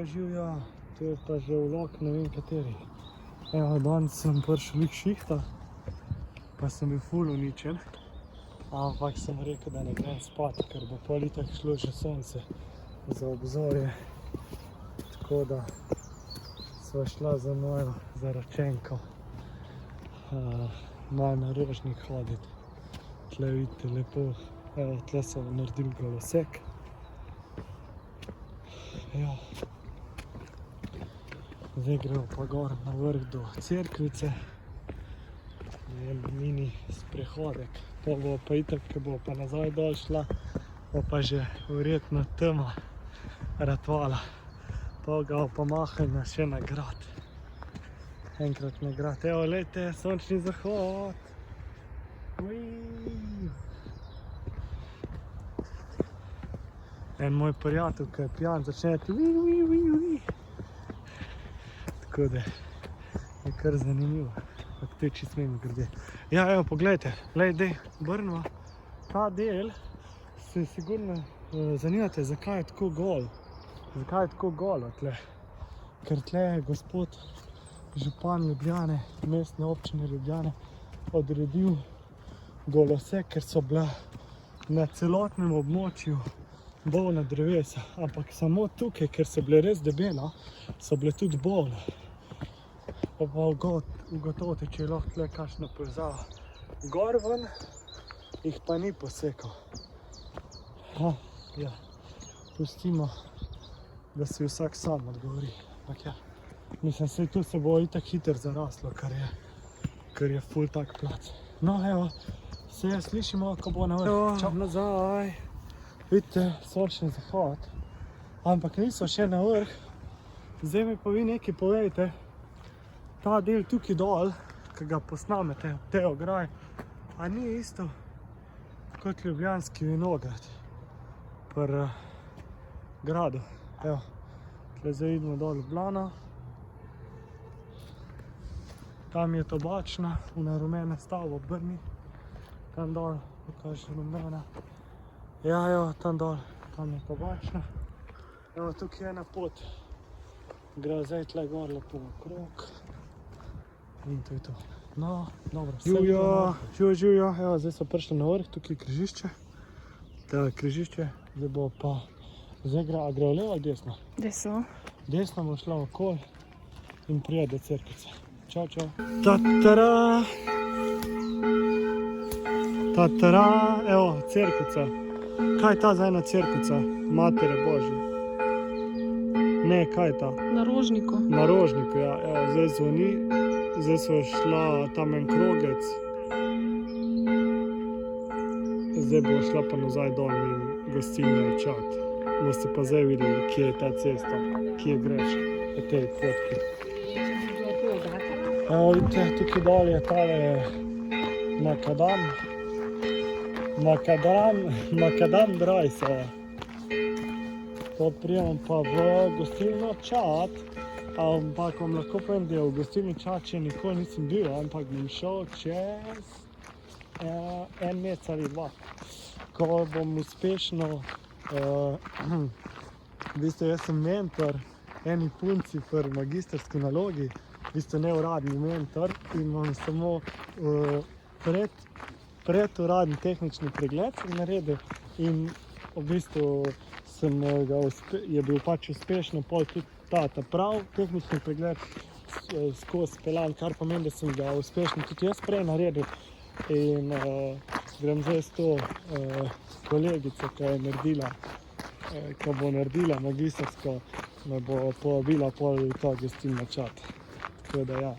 Živjo, to je pa že vlog ne vem kateri. Evo, danes sem prišel lik šihta, pa sem bil ful uničen. Ampak sem rekel, da ne grem spat, ker bo pol itak šlo že sonce za obzorje. Tako da sva šla za mojo zaročenko malo na Rožnik hoditi. Tle vidite lepo, evo, tle so naredili golosek. Ja. Zdaj gremo pa gor na vrh do cerkvice. En mini sprehodek. To bo pa itak, ko bo pa nazaj dol šla, bo pa že verjetno tema ratvala. To ga bo pa mahajna še na grad. Enkrat na grad. Evo, lejte, sončni zahod. En moj prijatelj, ki je pijan, začne tako da je kar zanimivo. Tako to je čisto mimogrede. Ja, evo, poglejte, dej, obrnva. Ta del se sigurno zanimate, zakaj je tako gol. Zakaj je tako golo tle. Ker tle je gospod župan Ljubljane, mestne občine Ljubljane, odredil golosek, ker so bila na celotnem območju bolna drevesa, ampak samo tukaj, ker so bile res debela, so bile tudi bolne. Pa ugotovite, če je lahko tle kakšna povezava. Gor ven jih pa ni posekal. Ja, pustimo, da si vsak sam odgovori. Ja. Mislim, saj tu se bo itak hiter zaraslo, ker je ful tak plac. No, evo, se slišimo, ko bo na vrh. Čau nazaj. Vidite, sončni zahod. Ampak niso še na vrh. Zdaj mi pa vi nekaj povejte. Ta del tukaj dol, ki ga posnamete, te ograje, a ni isto kot ljubljanski vinograd pri gradu. Evo, tle zdaj vidimo dol Ljubljano. Tam je Tobačna, una rumena stavba, obrni. Tam dol, pokaže rumena. Ja, evo, tam dol, tam je Tobačna. Evo, tukaj je ena pot. Gre zdaj tle gor lepo okrog. In to je to. No, dobro, živjo, evo, zdaj so prišli na vrh, tukaj je križišče. To je križišče, zdaj bo pa, zdaj gre levo ali desno? Desno. Desno bo šla okol in prije do cerkvice. Čau, čau. Tatara! Tatara, evo, cerkvica. Kaj je ta za ena cerkvica? Matere Božje. Ne, kaj je ta? Na Rožniku. Na Rožniku, ja, evo, zdaj zvoni. Zdaj so šla tam en krogec. Zdaj bo šla pa nazaj dol in gostilne čat. Boste pa zdaj videli, kje je ta cesta, kje greš po tej potki. Evo, vidite, tukaj dol je tale Makadam Drajsa. To prijemam pa v gostilno čat. Ampak vam lahko povem, da v gostilni čat še nikoli nisem bil, ampak bom šel čez en mesec ali dva. Ko bom uspešno, v bistvu jaz sem mentor eni punci pri magistrski nalogi, v bistvu neuradni mentor in vam samo preduradni tehnični pregled naredil in v bistvu je bil pač uspešno pol tudi ta prav tehnični pregled skozi peljan, kar pomeni, da sem ga uspešno tudi jaz prej naredil. In grem zdaj s to kolegico, ki bo naredila magistrsko, me bo povabila pol v ta gostilno čat. Tako da ja.